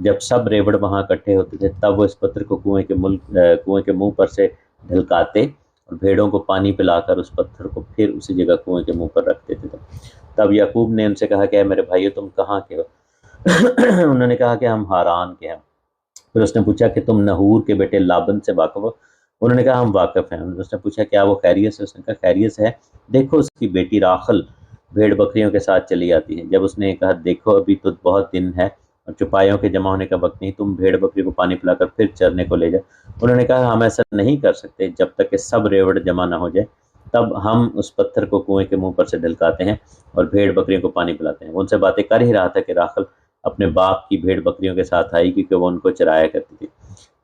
جب سب ریوڑ وہاں اکٹھے ہوتے تھے تب وہ اس پتھر کو کنویں کے منہ پر سے ڈھلکاتے اور بھیڑوں کو پانی پلا کر اس پتھر کو پھر اسی جگہ کنویں کے منہ پر رکھ دیتے تھے۔ تب یعقوب نے ان سے کہا کہ اے میرے بھائیو تم کہاں کے ہو؟ انہوں نے کہا کہ ہم ہاران کے ہیں۔ پھر اس نے پوچھا کہ تم نحور کے بیٹے لابن سے واقف ہو؟ انہوں نے کہا ہم واقف ہیں۔ اس نے پوچھا کیا وہ خیریت سے؟ اس نے کہا خیریت ہے، دیکھو اس کی بیٹی راخل بھیڑ بکریوں کے ساتھ چلی آتی ہے۔ جب اس نے کہا دیکھو ابھی تو بہت دن ہے اور چپائیوں کے جمع ہونے کا وقت نہیں، تم بھیڑ بکری کو پانی پلا کر پھر چرنے کو لے جاؤ۔ انہوں نے کہا ہم ایسا نہیں کر سکتے، جب تک کہ سب ریوڑ جمع نہ ہو جائے تب ہم اس پتھر کو کنویں کے منہ پر سے ڈھلکاتے ہیں اور بھیڑ بکریوں کو پانی پلاتے ہیں۔ وہ ان سے باتیں کر ہی رہا تھا کہ راخل اپنے باپ کی بھیڑ بکریوں کے ساتھ آئی کیونکہ وہ ان کو چرایا کرتی تھی۔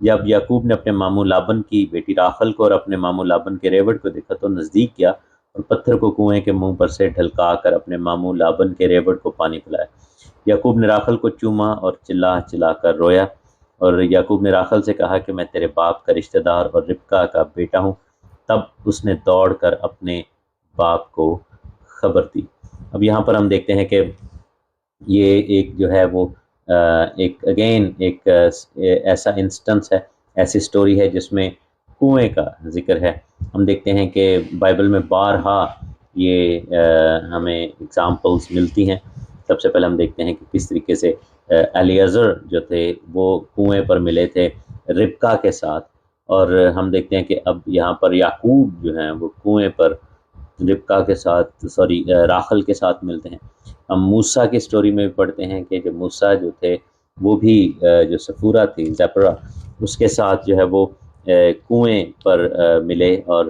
جب یعقوب نے اپنے ماموں لابن کی بیٹی راخل کو اور اپنے ماموں لابن کے ریوڑ کو دیکھا تو نزدیک گیا اور پتھر کو کنویں کے منہ پر سے ڈھلکا کر اپنے ماموں لابن کے ریوڑ کو پانی پلایا۔ یعقوب نے راخل کو چوما اور چلا چلا کر رویا، اور یعقوب نے راخل سے کہا کہ میں تیرے باپ کا رشتہ دار اور ربکا کا بیٹا ہوں۔ تب اس نے دوڑ کر اپنے باپ کو خبر دی۔ اب یہاں پر ہم دیکھتے ہیں کہ یہ ایک جو ہے وہ ایک ایسا انسٹنس ہے، ایسی سٹوری ہے جس میں کنویں کا ذکر ہے۔ ہم دیکھتے ہیں کہ بائبل میں بارہا یہ ہمیں اگزامپلس ملتی ہیں۔ سب سے پہلے ہم دیکھتے ہیں کہ کس طریقے سے الیعزر جو تھے وہ کنویں پر ملے تھے ربکا کے ساتھ، اور ہم دیکھتے ہیں کہ اب یہاں پر یعقوب جو ہیں وہ کنویں پر ربکا کے ساتھ راخل کے ساتھ ملتے ہیں۔ ہم موسیٰ کی سٹوری میں بھی پڑھتے ہیں کہ جو موسیٰ جو تھے وہ بھی جو سفورہ تھی زپرا اس کے ساتھ جو ہے وہ کنویں پر ملے، اور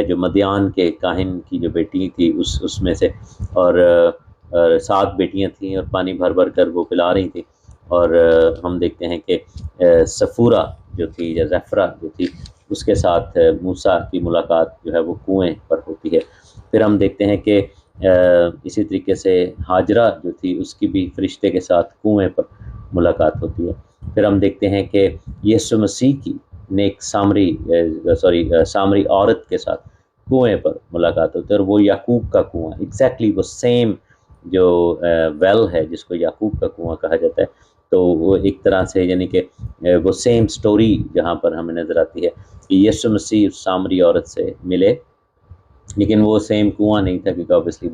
جو مدیان کے کاہن کی جو بیٹی تھی اس میں سے، اور 7 بیٹیاں تھیں اور پانی بھر بھر کر وہ پلا رہی تھی۔ اور ہم دیکھتے ہیں کہ سفورہ جو تھی یا زفرہ جو تھی اس کے ساتھ موسیٰ کی ملاقات جو ہے وہ کنویں پر ہوتی ہے۔ پھر ہم دیکھتے ہیں کہ اسی طریقے سے ہاجرہ جو تھی اس کی بھی فرشتے کے ساتھ کنویں پر ملاقات ہوتی ہے۔ پھر ہم دیکھتے ہیں کہ یسوع مسیح کی نیک سامری عورت کے ساتھ کنویں پر ملاقات ہوتی ہے، اور وہ یعقوب کا کنواں، ایگزیکٹلی وہ سیم جو ویل ہے جس کو یعقوب کا کنواں کہا جاتا ہے، تو وہ ایک طرح سے یعنی کہ وہ سیم سٹوری جہاں پر ہمیں نظر آتی ہے کہ یسوع مسیح اس سامری عورت سے ملے، لیکن وہ سیم کنواں نہیں تھا کیونکہ اوبیسلی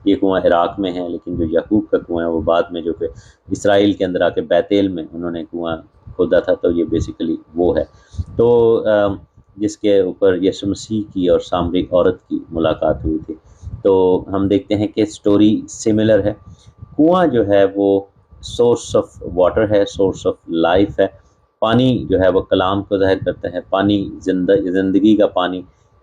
یہ کنواں عراق میں ہے، لیکن جو یعقوب کا کنواں ہے وہ بعد میں جو کہ اسرائیل کے اندر آ کے بیتیل میں انہوں نے کنواں کھودا تھا، تو یہ بیسیکلی وہ ہے۔ تو جس کے اوپر یسوع مسیح کی اور سامری عورت کی ملاقات ہوئی تھی۔ تو ہم دیکھتے ہیں کہ سٹوری سملر ہے۔ کنواں جو ہے وہ سورس آف واٹر ہے، سورس آف لائف ہے۔ پانی جو ہے وہ کلام کو ظاہر کرتا ہے، پانی زندگی کا پانی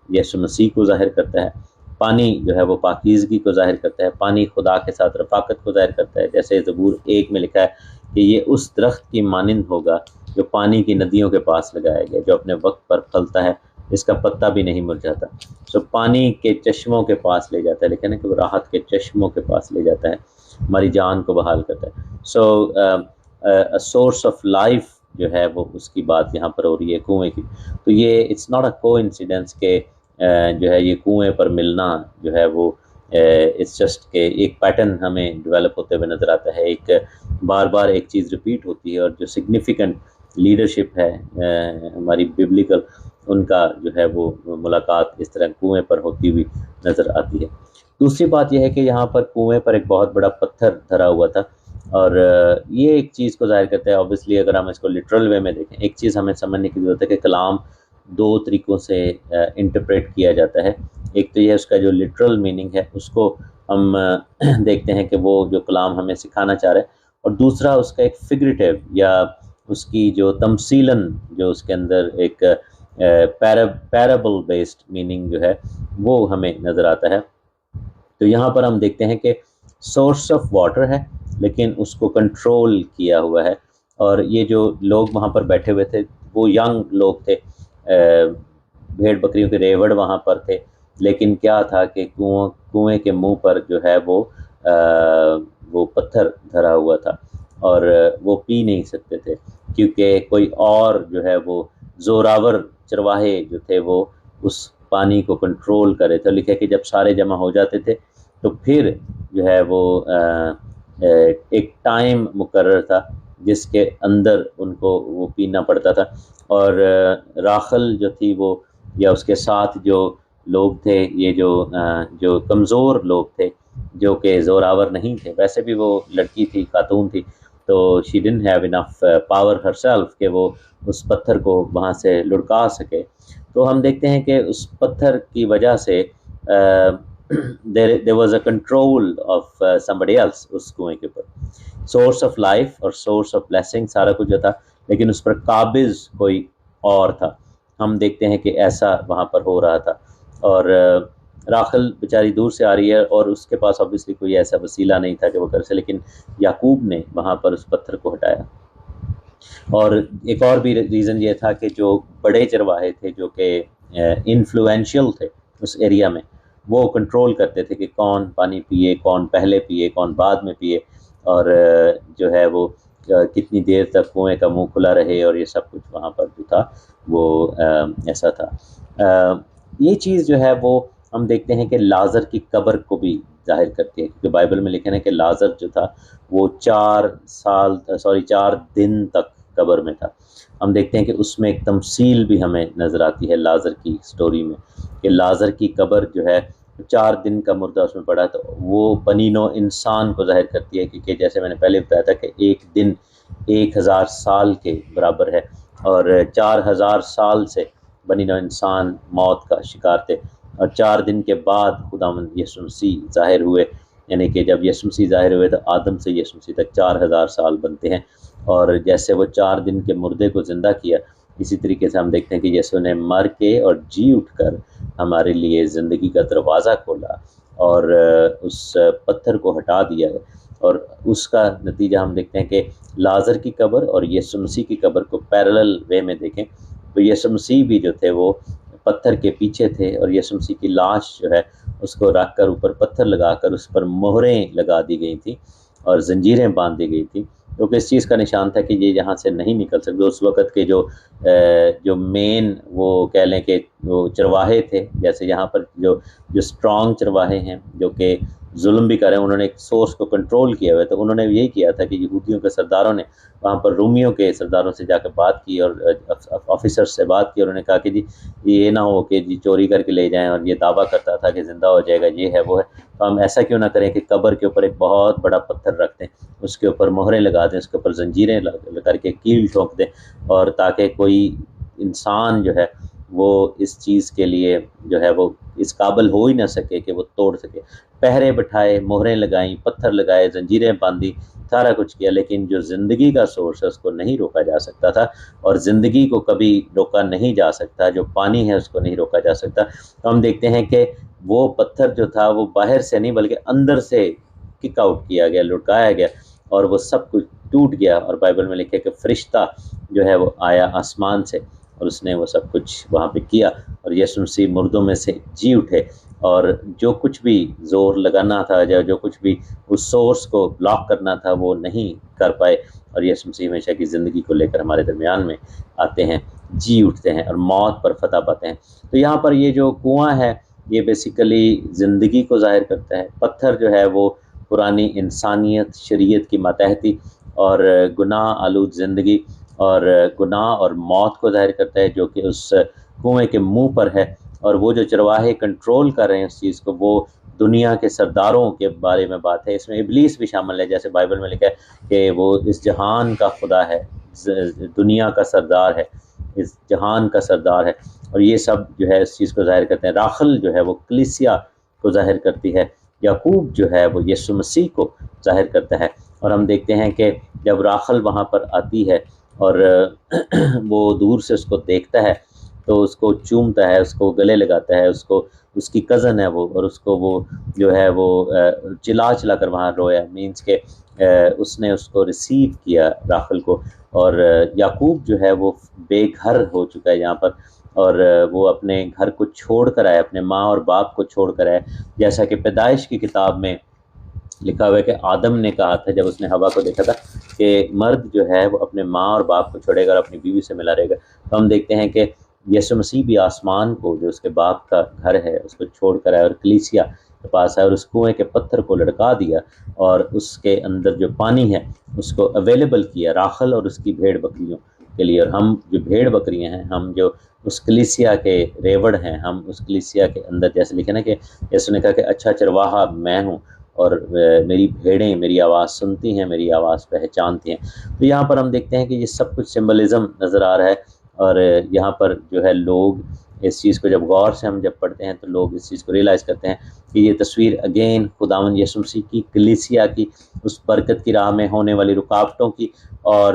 یسوع مسیح کو ظاہر کرتا ہے، پانی جو ہے وہ پاکیزگی کو ظاہر کرتا ہے، پانی خدا کے ساتھ رفاقت کو ظاہر کرتا ہے، جیسے زبور 1 میں لکھا ہے کہ یہ اس درخت کی مانند ہوگا جو پانی کی ندیوں کے پاس لگایا گیا، جو اپنے وقت پر پھلتا ہے، اس کا پتا بھی نہیں مرجھاتا۔ پانی کے چشموں کے پاس لے جاتا ہے، لیکن کہ وہ راحت کے چشموں کے پاس لے جاتا ہے، ہماری جان کو بحال کرتا ہے۔ سورس آف لائف جو ہے وہ اس کی بات یہاں پر ہو رہی ہے کنویں کی۔ تو یہ اٹس ناٹ اے کو انسیڈنس کہ جو ہے یہ کنویں پر ملنا جو ہے وہ اٹس جسٹ کہ ایک پیٹرن ہمیں ڈیولپ ہوتے ہوئے نظر آتا ہے، ایک بار بار ایک چیز ریپیٹ ہوتی ہے، اور جو سگنیفیکنٹ لیڈرشپ ہے ہماری بیبلیکل، ان کا جو ہے وہ ملاقات اس طرح کنویں پر ہوتی ہوئی نظر آتی ہے۔ دوسری بات یہ ہے کہ یہاں پر کنویں پر ایک بہت بڑا پتھر دھرا ہوا تھا، اور یہ ایک چیز کو ظاہر کرتا ہے۔ اوبیسلی اگر ہم اس کو لٹرل وے میں دیکھیں، ایک چیز ہمیں سمجھنے کی ضرورت ہے کہ کلام 2 طریقوں سے انٹرپریٹ کیا جاتا ہے۔ ایک تو یہ اس کا جو لٹرل میننگ ہے اس کو ہم دیکھتے ہیں کہ وہ جو کلام ہمیں سکھانا چاہ رہا ہے، اور دوسرا اس کا ایک فگریٹیو یا اس کی جو تمثیلاً جو اس کے اندر ایک پیرابل بیسڈ میننگ جو ہے وہ ہمیں نظر آتا ہے۔ تو یہاں پر ہم دیکھتے ہیں کہ سورس آف واٹر ہے لیکن اس کو کنٹرول کیا ہوا ہے، اور یہ جو لوگ وہاں پر بیٹھے ہوئے تھے وہ ینگ لوگ تھے، بھیڑ بکریوں کے ریوڑ وہاں پر تھے، لیکن کیا تھا کہ کنویں کے منہ پر جو ہے وہ پتھر دھرا ہوا تھا، اور وہ پی نہیں سکتے تھے کیونکہ کوئی اور جو ہے وہ زوراور چرواہے جو تھے وہ اس پانی کو کنٹرول کرے تھے۔ لکھا کہ جب سارے جمع ہو جاتے تھے تو پھر جو ہے وہ ایک ٹائم مقرر تھا جس کے اندر ان کو وہ پینا پڑتا تھا، اور راخل جو تھی وہ یا اس کے ساتھ جو لوگ تھے، یہ جو کمزور لوگ تھے جو کہ زوراور نہیں تھے، ویسے بھی وہ لڑکی تھی، خاتون تھی، تو she didn't have enough power her self کہ وہ اس پتھر کو وہاں سے لڑکا سکے. تو ہم دیکھتے ہیں کہ اس پتھر کی وجہ سے there was a control of somebody else اس کنویں کے اوپر، سورس آف لائف اور سورس آف بلیسنگ سارا کچھ جو تھا، لیکن اس پر قابض کوئی اور تھا. ہم دیکھتے ہیں کہ ایسا وہاں پر ہو رہا تھا، اور راخل بیچاری دور سے آ رہی ہے اور اس کے پاس obviously کوئی ایسا وسیلہ نہیں تھا کہ وہ کر سکے، لیکن یعقوب نے وہاں پر اس پتھر کو ہٹایا. اور ایک اور بھی ریزن یہ تھا کہ جو بڑے چرواہے تھے جو کہ انفلوئنشیل تھے اس ایریا میں، وہ کنٹرول کرتے تھے کہ کون پانی پیے، کون پہلے پیے، کون بعد میں پیے، اور جو ہے وہ کتنی دیر تک کنویں کا منہ کھلا رہے، اور یہ سب کچھ وہاں پر جو تھا وہ ایسا تھا. یہ چیز جو ہے وہ ہم دیکھتے ہیں کہ لازر کی قبر کو بھی ظاہر کرتی ہے، کیونکہ بائبل میں لکھا ہے کہ لازر جو تھا وہ 4 دن تک قبر میں تھا. ہم دیکھتے ہیں کہ اس میں ایک تمثیل بھی ہمیں نظر آتی ہے لازر کی سٹوری میں، کہ لازر کی قبر جو ہے 4 دن کا مردہ اس میں پڑا، تو وہ بنی نوع انسان کو ظاہر کرتی ہے، کیونکہ جیسے میں نے پہلے بتایا تھا کہ ایک دن 1000 سال کے برابر ہے، اور 4000 سال سے بنی نوع انسان موت کا شکار تھے، اور 4 دن کے بعد خداوند یسوع مسیح ظاہر ہوئے. یعنی کہ جب یسوع مسیح ظاہر ہوئے تو آدم سے یسوع مسیح تک 4000 سال بنتے ہیں، اور جیسے وہ 4 دن کے مردے کو زندہ کیا، اسی طریقے سے ہم دیکھتے ہیں کہ یسوع نے مر کے اور جی اٹھ کر ہمارے لیے زندگی کا دروازہ کھولا اور اس پتھر کو ہٹا دیا ہے. اور اس کا نتیجہ ہم دیکھتے ہیں کہ لازر کی قبر اور یسوع مسیح کی قبر کو پیرلل وے میں دیکھیں تو یسوع مسیح بھی جو تھے وہ پتھر کے پیچھے تھے، اور یسوع مسیح کی لاش جو ہے اس کو رکھ کر اوپر پتھر لگا کر اس پر مہریں لگا دی گئی تھیں اور زنجیریں باندھ دی گئی تھیں، کیونکہ اس چیز کا نشان تھا کہ یہ یہاں سے نہیں نکل سکتے. اس وقت کے جو مین وہ کہہ لیں کہ وہ چرواہے تھے، جیسے یہاں پر جو اسٹرانگ چرواہے ہیں جو کہ ظلم بھی کریں، انہوں نے ایک سورس کو کنٹرول کیا ہوا ہے، تو انہوں نے یہی کیا تھا کہ یہودیوں کے سرداروں نے وہاں پر رومیوں کے سرداروں سے جا کے بات کی اور آفیسر سے بات کی، اور انہوں نے کہا کہ جی یہ نہ ہو کہ جی چوری کر کے لے جائیں، اور یہ دعویٰ کرتا تھا کہ زندہ ہو جائے گا، یہ ہے وہ ہے، تو ہم ایسا کیوں نہ کریں کہ قبر کے اوپر ایک بہت بڑا پتھر رکھ دیں، اس کے اوپر مہریں لگا دیں، اس کے اوپر زنجیریں کر کے کیل ٹھوک دیں، اور تاکہ کوئی انسان جو ہے وہ اس چیز کے لیے جو ہے وہ اس قابل ہو ہی نہ سکے کہ وہ توڑ سکے. پہرے بٹھائے، مہریں لگائیں، پتھر لگائے، زنجیریں باندھی، سارا کچھ کیا، لیکن جو زندگی کا سورس ہے اس کو نہیں روکا جا سکتا تھا، اور زندگی کو کبھی روکا نہیں جا سکتا، جو پانی ہے اس کو نہیں روکا جا سکتا. تو ہم دیکھتے ہیں کہ وہ پتھر جو تھا وہ باہر سے نہیں بلکہ اندر سے کک آؤٹ کیا گیا، لٹکایا گیا، اور وہ سب کچھ ٹوٹ گیا. اور بائبل میں لکھے کہ فرشتہ جو ہے وہ آیا آسمان سے اور اس نے وہ سب کچھ وہاں پہ کیا، اور یسوع مسیح مردوں میں سے جی اٹھے، اور جو کچھ بھی زور لگانا تھا، جو کچھ بھی اس سورس کو بلاک کرنا تھا وہ نہیں کر پائے، اور یسوع مسیح ہمیشہ کی زندگی کو لے کر ہمارے درمیان میں آتے ہیں، جی اٹھتے ہیں اور موت پر فتح پاتے ہیں. تو یہاں پر یہ جو کنواں ہے یہ بیسیکلی زندگی کو ظاہر کرتا ہے. پتھر جو ہے وہ پرانی انسانیت، شریعت کی ماتحتی اور گناہ آلود زندگی اور گناہ اور موت کو ظاہر کرتا ہے، جو کہ اس کنویں کے منہ پر ہے. اور وہ جو چرواہے کنٹرول کر رہے ہیں اس چیز کو، وہ دنیا کے سرداروں کے بارے میں بات ہے. اس میں ابلیس بھی شامل ہے، جیسے بائبل میں لکھا ہے کہ وہ اس جہان کا خدا ہے، دنیا کا سردار ہے، اس جہان کا سردار ہے، اور یہ سب جو ہے اس چیز کو ظاہر کرتے ہیں. راخل جو ہے وہ کلیسیا کو ظاہر کرتی ہے، یعقوب جو ہے وہ یسوع مسیح کو ظاہر کرتا ہے. اور ہم دیکھتے ہیں کہ جب راخل وہاں پر آتی ہے اور وہ دور سے اس کو دیکھتا ہے تو اس کو چومتا ہے، اس کو گلے لگاتا ہے، اس کی کزن ہے وہ، اور اس کو وہ جو ہے وہ چلا چلا کر وہاں رویا، مینس کہ اس نے اس کو ریسیو کیا راخل کو. اور یعقوب جو ہے وہ بے گھر ہو چکا ہے یہاں پر، اور وہ اپنے گھر کو چھوڑ کر آئے، اپنے ماں اور باپ کو چھوڑ کر آئے، جیسا کہ پیدائش کی کتاب میں لکھا ہوا ہے کہ آدم نے کہا تھا جب اس نے حوا کو دیکھا تھا کہ مرد جو ہے وہ اپنے ماں اور باپ کو چھوڑے گا اور اپنی بیوی سے ملا رہے گا. تو ہم دیکھتے ہیں کہ یسوع مسیح بھی آسمان کو جو اس کے باپ کا گھر ہے اس کو چھوڑ کر آئے، اور کلیسیا کے پاس آیا اور اس کنویں کے پتھر کو لڑکا دیا اور اس کے اندر جو پانی ہے اس کو اویلیبل کیا راخل اور اس کی بھیڑ بکریوں کے لیے۔ اور ہم جو بھیڑ بکریاں ہیں، ہم جو اس کلیسیا کے ریوڑ ہیں، ہم اس کلیسیا کے اندر جیسے لکھے نا کہ یسوع نے کہا کہ اچھا چرواہا میں ہوں اور میری بھیڑیں میری آواز سنتی ہیں، میری آواز پہچانتی ہیں۔ تو یہاں پر ہم دیکھتے ہیں کہ یہ سب کچھ سمبلزم نظر آ رہا ہے، اور یہاں پر جو ہے لوگ اس چیز کو جب غور سے ہم جب پڑھتے ہیں تو لوگ اس چیز کو ریئلائز کرتے ہیں کہ یہ تصویر اگین خداوند یسوع مسیح کی کلیسیا کی اس برکت کی راہ میں ہونے والی رکاوٹوں کی، اور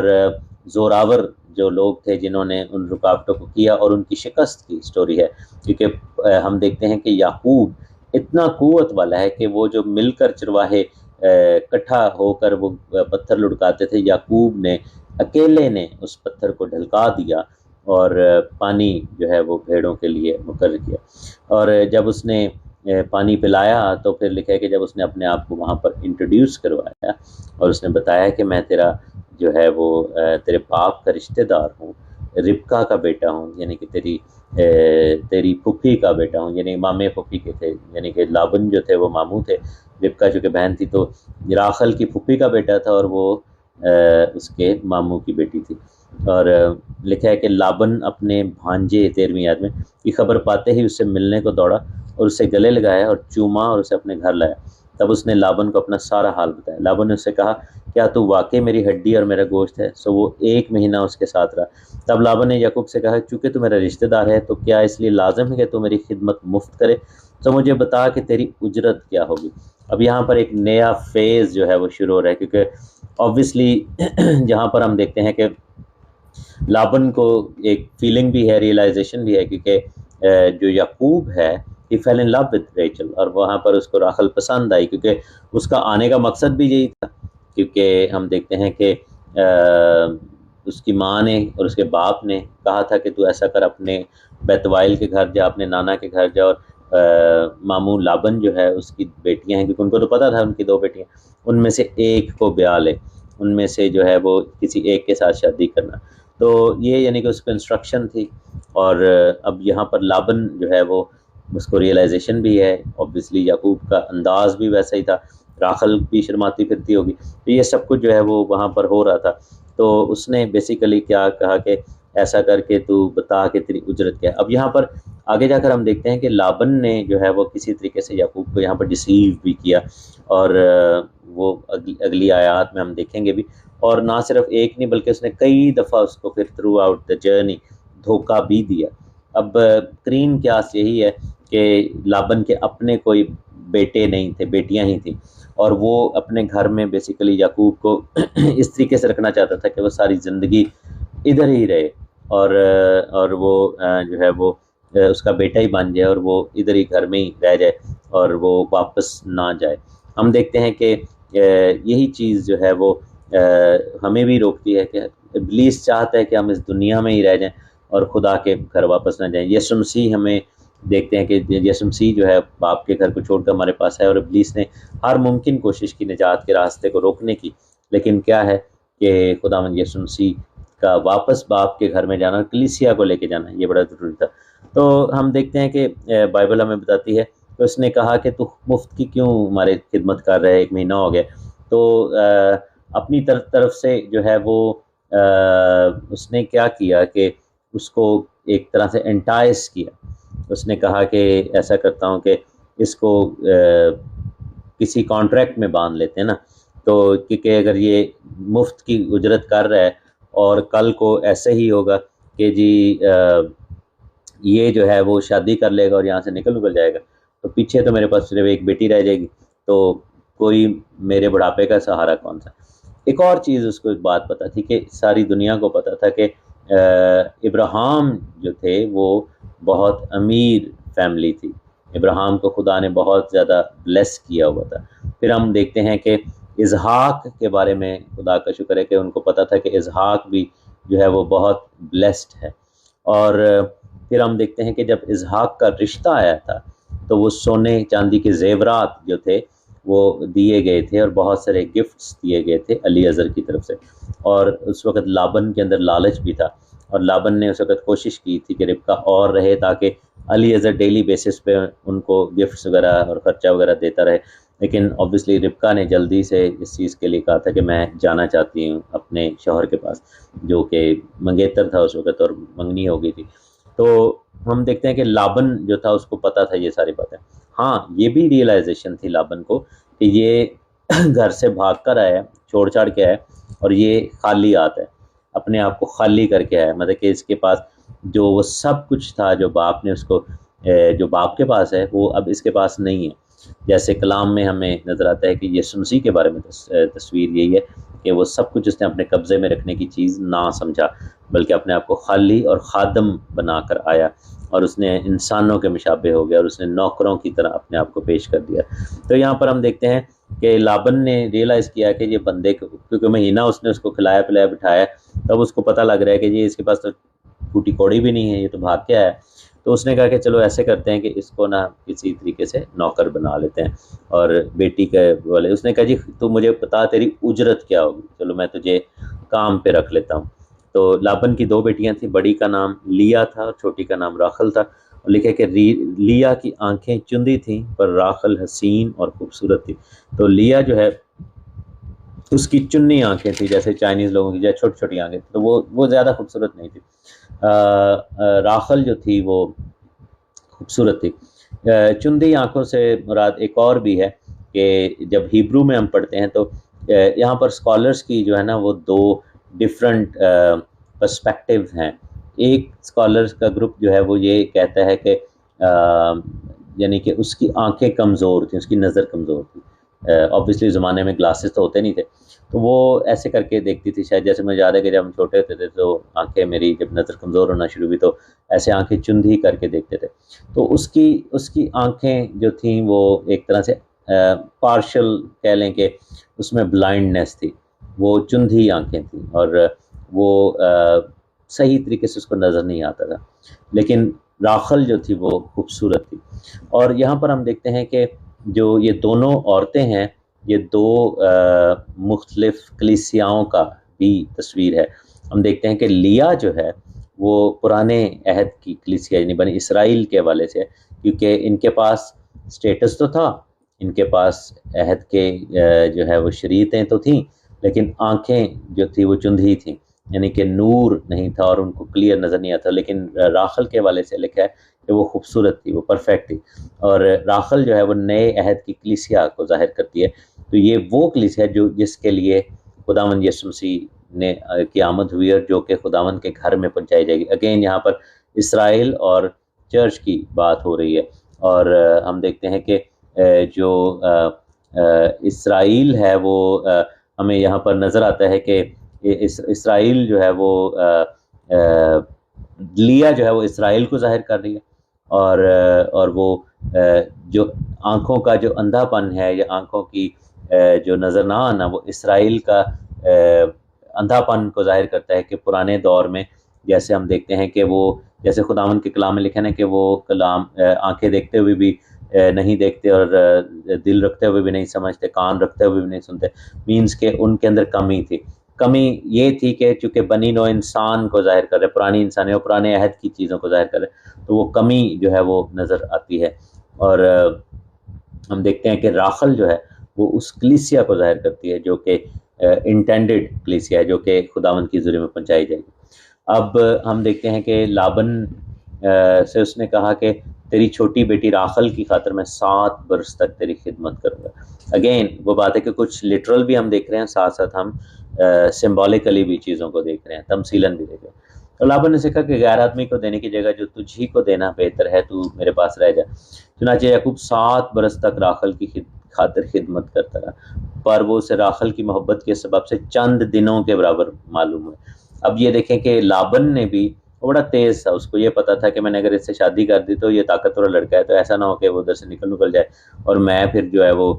زوراور جو لوگ تھے جنہوں نے ان رکاوٹوں کو کیا اور ان کی شکست کی سٹوری ہے۔ کیونکہ ہم دیکھتے ہیں کہ یعقوب اتنا قوت والا ہے کہ وہ جو مل کر چرواہے اکٹھا ہو کر وہ پتھر لڑکاتے تھے، یعقوب نے اکیلے نے اس پتھر کو ڈھلکا دیا اور پانی جو ہے وہ بھیڑوں کے لیے مقرر کیا۔ اور جب اس نے پانی پلایا تو پھر لکھا ہے کہ جب اس نے اپنے آپ کو وہاں پر انٹروڈیوس کروایا اور اس نے بتایا کہ میں تیرا جو ہے وہ تیرے باپ کا رشتہ دار ہوں، ربکا کا بیٹا ہوں، یعنی کہ تیری پھپھی کا بیٹا ہوں، یعنی مامے پھپھی کے تھے، یعنی کہ لابن جو تھے وہ ماموں تھے، ربکا جو کہ بہن تھی، تو راخل کی پھپھی کا بیٹا تھا اور وہ اس کے ماموں کی بیٹی تھی۔ اور لکھا ہے کہ لابن اپنے بھانجے 13ویں آیت میں کی خبر پاتے ہی اس سے ملنے کو دوڑا اور اسے گلے لگایا اور چوما اور اسے اپنے گھر لایا۔ تب اس نے لابن کو اپنا سارا حال بتایا۔ لابن نے اس سے کہا کیا تو واقعی میری ہڈی اور میرا گوشت ہے؟ سو وہ 1 مہینہ اس کے ساتھ رہا۔ تب لابن نے یعقوب سے کہا چونکہ تو میرا رشتہ دار ہے تو کیا اس لیے لازم ہے کہ تو میری خدمت مفت کرے؟ تو مجھے بتا کہ تیری اجرت کیا ہوگی۔ اب یہاں پر ایک نیا فیز جو ہے وہ شروع ہو رہا ہے، کیونکہ آبویسلی جہاں پر ہم دیکھتے ہیں کہ لابن کو ایک فیلنگ بھی ہے، ریئلائزیشن بھی ہے، کیونکہ جو یعقوب ہے he fell in love with Rachel, اور وہاں پر اس کو راخل پسند آئی، کیونکہ اس کا آنے کا مقصد بھی یہی تھا۔ کیونکہ ہم دیکھتے ہیں کہ اس کی ماں نے اور اس کے باپ نے کہا تھا کہ تو ایسا کر، اپنے بیت وائل کے گھر جا، اپنے نانا کے گھر جا، اور ماموں لابن جو ہے اس کی بیٹیاں ہیں، کیونکہ ان کو تو پتہ تھا ان کی 2 بیٹیاں، ان میں سے ایک کو بیاہ لے، ان میں سے جو ہے وہ کسی ایک کے ساتھ شادی کرنا۔ تو یہ یعنی کہ اس کو انسٹرکشن تھی، اور اب یہاں پر لابن جو ہے وہ اس کو ریئلائزیشن بھی ہے، اوبویسلی یعقوب کا انداز بھی ویسا ہی تھا، راخل بھی شرماتی پھرتی ہوگی، تو یہ سب کچھ جو ہے وہ وہاں پر ہو رہا تھا۔ تو اس نے بیسیکلی کیا کہا کہ ایسا کر کے تو بتا کہ تیری اجرت کیا ہے۔ اب یہاں پر آگے جا کر ہم دیکھتے ہیں کہ لابن نے جو ہے وہ کسی طریقے سے یعقوب کو یہاں پر ڈسیو بھی کیا، اور وہ اگلی آیات میں ہم دیکھیں گے بھی، اور نہ صرف ایک نہیں بلکہ اس نے کئی دفعہ اس کو پھر تھرو آؤٹ دا جرنی دھوکہ بھی دیا۔ اب ترین قیاس یہی ہے کہ لابن کے اپنے کوئی بیٹے نہیں تھے، بیٹیاں ہی تھیں، اور وہ اپنے گھر میں بیسیکلی یعقوب کو اس طریقے سے رکھنا چاہتا تھا کہ وہ ساری زندگی ادھر ہی رہے، اور وہ جو ہے وہ اس کا بیٹا ہی بن جائے، اور وہ ادھر ہی گھر میں ہی رہ جائے اور وہ واپس نہ جائے۔ ہم دیکھتے ہیں کہ یہی چیز جو ہے وہ ہمیں بھی روکتی ہے کہ ابلیس چاہتا ہے کہ ہم اس دنیا میں ہی رہ جائیں اور خدا کے گھر واپس نہ جائیں۔ یسوع مسیح ہمیں دیکھتے ہیں کہ یسوع مسیح جو ہے باپ کے گھر کو چھوڑ کر ہمارے پاس ہے، اور ابلیس نے ہر ممکن کوشش کی نجات کے راستے کو روکنے کی، لیکن کیا ہے کہ خداوند یسوع مسیح کا واپس باپ کے گھر میں جانا اور کلیسیا کو لے کے جانا یہ بڑا ضروری تھا۔ تو ہم دیکھتے ہیں کہ بائبل ہمیں بتاتی ہے کہ اس نے کہا کہ تو مفت کی کیوں ہمارے خدمت کر رہے، 1 مہینہ ہو گیا۔ تو اپنی طرف سے جو ہے وہ اس نے کیا کیا کہ اس کو ایک طرح سے انٹائز کیا۔ اس نے کہا کہ ایسا کرتا ہوں کہ اس کو کسی کانٹریکٹ میں باندھ لیتے ہیں نا، تو کیونکہ اگر یہ مفت کی اجرت کر رہا ہے اور کل کو ایسے ہی ہوگا کہ جی یہ جو ہے وہ شادی کر لے گا اور یہاں سے نکل جائے گا، تو پیچھے تو میرے پاس صرف ایک بیٹی رہ جائے گی، تو کوئی میرے بڑھاپے کا سہارا کون سا۔ ایک اور چیز اس کو ایک بات پتہ تھی کہ ساری دنیا کو پتہ تھا کہ ابراہیم جو تھے وہ بہت امیر فیملی تھی، ابراہیم کو خدا نے بہت زیادہ بلیس کیا ہوا تھا۔ پھر ہم دیکھتے ہیں کہ اسحاق کے بارے میں خدا کا شکر ہے کہ ان کو پتہ تھا کہ اسحاق بھی جو ہے وہ بہت بلیسڈ ہے۔ اور پھر ہم دیکھتے ہیں کہ جب اسحاق کا رشتہ آیا تھا تو وہ سونے چاندی کے زیورات جو تھے وہ دیے گئے تھے، اور بہت سارے گفٹس دیے گئے تھے علی ازر کی طرف سے، اور اس وقت لابن کے اندر لالچ بھی تھا، اور لابن نے اس وقت کوشش کی تھی کہ ربقہ اور رہے تاکہ علی ایز اے ڈیلی بیسس پہ ان کو گفٹس وغیرہ اور خرچہ وغیرہ دیتا رہے، لیکن اوبویسلی ربقہ نے جلدی سے اس چیز کے لیے کہا تھا کہ میں جانا چاہتی ہوں اپنے شوہر کے پاس، جو کہ منگیتر تھا اس وقت اور منگنی ہو گئی تھی۔ تو ہم دیکھتے ہیں کہ لابن جو تھا اس کو پتہ تھا یہ ساری باتیں۔ ہاں یہ بھی ریئلائزیشن تھی لابن کو کہ یہ گھر سے بھاگ کر آیا، چھوڑ چھاڑ کے آیا، اور یہ خالی آتا ہے، اپنے آپ کو خالی کر کے آیا، مطلب کہ اس کے پاس جو وہ سب کچھ تھا جو باپ نے اس کو جو باپ کے پاس ہے وہ اب اس کے پاس نہیں ہے۔ جیسے کلام میں ہمیں نظر آتا ہے کہ یسوع مسیح کے بارے میں تصویر یہی ہے کہ وہ سب کچھ اس نے اپنے قبضے میں رکھنے کی چیز نہ سمجھا، بلکہ اپنے آپ کو خالی اور خادم بنا کر آیا، اور اس نے انسانوں کے مشابہ ہو گیا، اور اس نے نوکروں کی طرح اپنے آپ کو پیش کر دیا۔ تو یہاں پر ہم دیکھتے ہیں کہ لابن نے ریئلائز کیا کہ یہ بندے کیونکہ مہینہ اس نے اس کو کھلایا پلایا بٹھایا، تب اس کو پتہ لگ رہا ہے کہ یہ اس کے پاس تو ٹوٹی کوڑی بھی نہیں ہے، یہ تو بھاگ کے آیا ہے۔ تو اس نے کہا کہ چلو ایسے کرتے ہیں کہ اس کو نا کسی طریقے سے نوکر بنا لیتے ہیں، اور بیٹی کے والے اس نے کہا جی تو مجھے بتا تیری اجرت کیا ہوگی، چلو میں تجھے کام پہ رکھ لیتا ہوں۔ تو لابن کی 2 بیٹیاں تھیں، بڑی کا نام لیا تھا اور چھوٹی کا نام راخل تھا، اور لکھے کہ لیا کی آنکھیں چندی تھیں پر راخل حسین اور خوبصورت تھی۔ تو لیا جو ہے اس کی چنی آنکھیں تھیں، جیسے چائنیز لوگوں کی جیسے چھوٹی چھوٹی آنکھیں، تو وہ زیادہ خوبصورت نہیں تھی۔ راخل جو تھی وہ خوبصورت تھی۔ چندی آنکھوں سے مراد ایک اور بھی ہے کہ جب ہیبرو میں ہم پڑھتے ہیں تو یہاں پر اسکالرس کی جو ہے نا وہ 2 ڈفرنٹ پرسپیکٹیو ہیں۔ ایک اسکالرس کا گروپ جو ہے وہ یہ کہتا ہے کہ یعنی کہ اس کی آنکھیں کمزور تھیں، اس کی نظر کمزور تھی۔ اوبویسلی زمانے میں گلاسز تو ہوتے نہیں تھے، تو وہ ایسے کر کے دیکھتی تھی، شاید جیسے مجھے یاد ہے کہ جب ہم چھوٹے ہوتے تھے تو آنکھیں میری جب نظر کمزور ہونا شروع ہوئی تو ایسے آنکھیں چندھی کر کے دیکھتے تھے۔ تو اس کی آنکھیں جو تھیں وہ ایک طرح سے پارشل کہہ لیں کہ اس میں بلائنڈنیس تھی، وہ چندھی آنکھیں تھیں، اور وہ صحیح طریقے سے اس کو نظر نہیں آتا تھا۔ لیکن راخل جو تھی وہ خوبصورت تھی۔ اور یہاں پر ہم دیکھتے ہیں کہ جو یہ دونوں عورتیں ہیں، یہ 2 مختلف کلیسیاؤں کا بھی تصویر ہے۔ ہم دیکھتے ہیں کہ لیا جو ہے وہ پرانے عہد کی کلیسیا یعنی بنی اسرائیل کے حوالے سے، کیونکہ ان کے پاس سٹیٹس تو تھا، ان کے پاس عہد کے جو ہے وہ شریعتیں تو تھیں، لیکن آنکھیں جو تھی وہ چندھی تھیں، یعنی کہ نور نہیں تھا اور ان کو کلیئر نظر نہیں آتا۔ لیکن راخل کے حوالے سے لکھا ہے کہ وہ خوبصورت تھی، وہ پرفیکٹ تھی، اور راخل جو ہے وہ نئے عہد کی کلیسیا کو ظاہر کرتی ہے۔ تو یہ وہ کلیسیا ہے جو جس کے لیے خداوند یسوع مسیح نے کی آمد ہوئی اور جو کہ خداوند کے گھر میں پہنچائی جائے گی۔ اگین یہاں پر اسرائیل اور چرچ کی بات ہو رہی ہے، اور ہم دیکھتے ہیں کہ جو اسرائیل ہے وہ ہمیں یہاں پر نظر آتا ہے کہ اسرائیل جو ہے وہ لیا جو ہے وہ اسرائیل کو ظاہر کر رہی ہے، اور وہ جو آنکھوں کا جو اندھا پن ہے یا آنکھوں کی جو نظر نہ آنا، وہ اسرائیل کا اندھا پن کو ظاہر کرتا ہے کہ پرانے دور میں جیسے ہم دیکھتے ہیں کہ وہ جیسے خداوند کے کلام میں لکھا ہے کہ وہ کلام آنکھیں دیکھتے ہوئے بھی نہیں دیکھتے، اور دل رکھتے ہوئے بھی نہیں سمجھتے، کان رکھتے ہوئے بھی نہیں سنتے، مینس کہ ان کے اندر کمی تھی۔ کمی یہ تھی کہ چونکہ بنی نوع انسان کو ظاہر کر رہے، پرانی انسانی اور پرانے عہد کی چیزوں کو ظاہر کر رہے، تو وہ کمی جو ہے وہ نظر آتی ہے۔ اور ہم دیکھتے ہیں کہ راخل جو ہے وہ اس کلیسیا کو ظاہر کرتی ہے جو کہ انٹینڈڈ کلیسیا ہے، جو کہ خداوند کی حضوری میں پہنچائی جائے گی۔ اب ہم دیکھتے ہیں کہ لابن سے اس نے کہا کہ تیری چھوٹی بیٹی راخل کی خاطر میں 7 برس تک تیری خدمت کروں گا۔ اگین وہ بات ہے کہ کچھ لٹرل بھی ہم دیکھ رہے ہیں، ساتھ ساتھ ہم سمبولکلی بھی چیزوں کو دیکھ رہے ہیں، تمثیلاً بھی دیکھ رہے ہیں۔ تو لابن نے کہا کہ غیر آدمی کو دینے کی جگہ جو تجھ ہی کو دینا بہتر ہے، تو میرے پاس رہ جا۔ چنانچہ یعقوب 7 برس تک راخل کی خاطر خدمت کرتا رہا، پر وہ اسے راخل کی محبت کے سبب سے چند دنوں کے برابر معلوم ہوئے۔ اب یہ دیکھیں کہ لابن نے بھی بڑا تیز تھا، اس کو یہ پتا تھا کہ میں نے اگر اس سے شادی کر دی تو یہ طاقتور لڑکا ہے، تو ایسا نہ ہو کہ وہ ادھر سے نکل جائے اور میں پھر جو ہے وہ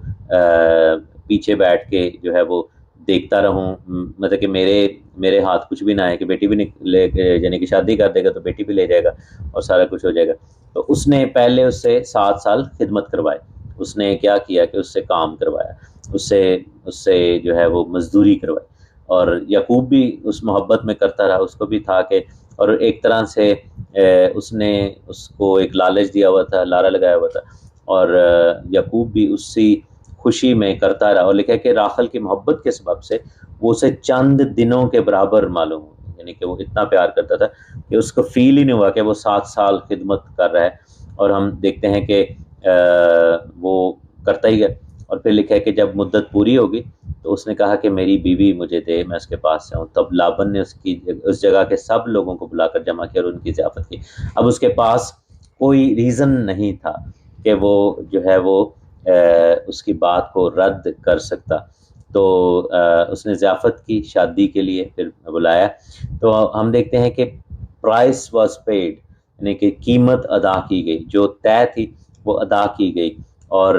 پیچھے بیٹھ کے جو ہے وہ دیکھتا رہوں، مطلب کہ میرے ہاتھ کچھ بھی نہ ہے کہ بیٹی بھی لے یعنی کہ شادی کر دے گا تو بیٹی بھی لے جائے گا اور سارا کچھ ہو جائے گا۔ تو اس نے پہلے اس سے 7 سال خدمت کروائی، اس نے کیا کیا کہ اس سے کام کروایا، اس سے جو ہے وہ مزدوری کروائی، اور یعقوب بھی اس محبت میں کرتا رہا، اس کو بھی تھا کہ اور ایک طرح سے اس نے اس کو ایک لالچ دیا ہوا تھا، لارا لگایا ہوا تھا، اور یعقوب بھی اسی خوشی میں کرتا رہا، اور لکھا ہے کہ راحل کی محبت کے سبب سے وہ اسے چند دنوں کے برابر معلوم ہو، یعنی کہ وہ اتنا پیار کرتا تھا کہ اس کو فیل ہی نہیں ہوا کہ وہ 7 سال خدمت کر رہا ہے، اور ہم دیکھتے ہیں کہ وہ کرتا ہی ہے۔ اور پھر لکھا ہے کہ جب مدت پوری ہوگی تو اس نے کہا کہ میری بیوی مجھے دے، میں اس کے پاس جاؤں۔ تب لابن نے اس جگہ کے سب لوگوں کو بلا کر جمع کیا اور ان کی ضیافت کی۔ اب اس کے پاس کوئی ریزن نہیں تھا کہ وہ جو ہے وہ اس کی بات کو رد کر سکتا، تو اس نے ضیافت کی، شادی کے لیے پھر بلایا۔ تو ہم دیکھتے ہیں کہ پرائس واز پیڈ، یعنی کہ قیمت ادا کی گئی، جو طے تھی وہ ادا کی گئی، اور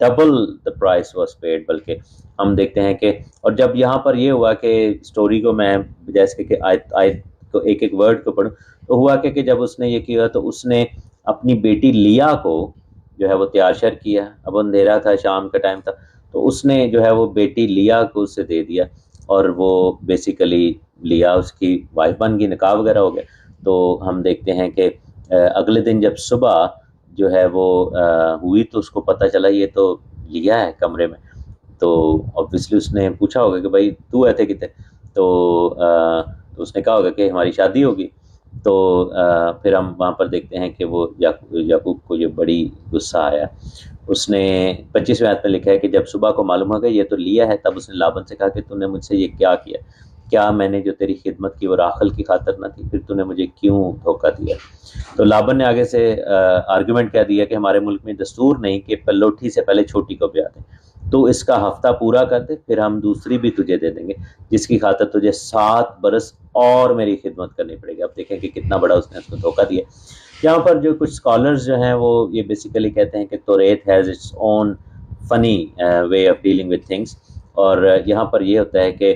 double the price was paid, بلکہ ہم دیکھتے ہیں کہ، اور جب یہاں پر یہ ہوا کہ سٹوری کو میں جیسے کہ آیت کو ایک ایک ورڈ کو پڑھوں، تو ہوا کہ جب اس نے یہ کیا تو اس نے اپنی بیٹی لیا کو جو ہے وہ تیار شر کیا۔ اب اندھیرا تھا، شام کا ٹائم تھا، تو اس نے جو ہے وہ بیٹی لیا کو اسے دے دیا، اور وہ بیسیکلی لیا اس کی وائف بن گئی، نکاح وغیرہ ہو گیا۔ تو ہم دیکھتے ہیں کہ اگلے دن جب صبح جو ہے وہ ہوئی تو اس کو پتہ چلا یہ تو لیا ہے کمرے میں، تو obviously اس نے پوچھا ہوگا کہ بھائی تو ایتھے کتے، تو اس نے کہا ہوگا کہ ہماری شادی ہوگی۔ تو پھر ہم وہاں پر دیکھتے ہیں کہ وہ یعقوب کو یہ بڑی غصہ آیا۔ اس نے 25ویں آیت میں لکھا ہے کہ جب صبح کو معلوم ہو گیا یہ تو لیا ہے، تب اس نے لابن سے کہا کہ تو نے مجھ سے یہ کیا کیا؟ کیا میں نے جو تیری خدمت کی وہ راحل کی خاطر نہ تھی؟ پھر تو نے مجھے کیوں دھوکہ دیا؟ تو لابن نے آگے سے آرگومنٹ کہہ دیا کہ ہمارے ملک میں دستور نہیں کہ پلوٹھی سے پہلے چھوٹی کو بیاہ دیں، تو اس کا ہفتہ پورا کر دے، پھر ہم دوسری بھی تجھے دے دیں گے، جس کی خاطر تجھے 7 برس اور میری خدمت کرنی پڑے گی۔ اب دیکھیں کہ کتنا بڑا اس نے اس کو دھوکہ دیا۔ یہاں پر جو کچھ اسکالرز جو ہیں وہ یہ بیسیکلی کہتے ہیں کہ توریت ہیز اٹس اون فنی way of dealing with things, اور یہاں پر یہ ہوتا ہے کہ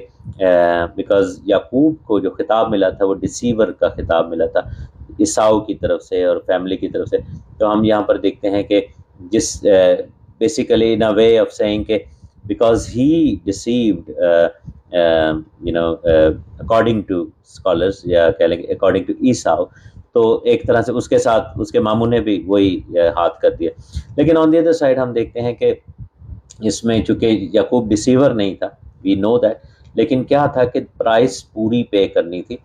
بیکاز یعقوب کو جو خطاب ملا تھا وہ ڈسیور کا خطاب ملا تھا عیساؤ کی طرف سے اور فیملی کی طرف سے، تو ہم یہاں پر دیکھتے ہیں کہ جس basically in a way of saying کہ because he deceived according to scholars یا کہہ لیں گے according to Esau، تو ایک طرح سے اس کے ساتھ اس کے ماموں نے بھی وہی ہاتھ کر دیا۔ لیکن آن دی ادر سائڈ ہم دیکھتے ہیں کہ اس میں چونکہ یعقوب ڈسیور نہیں تھا، we know that، لیکن کیا تھا کہ پرائس پوری پے کرنی تھی،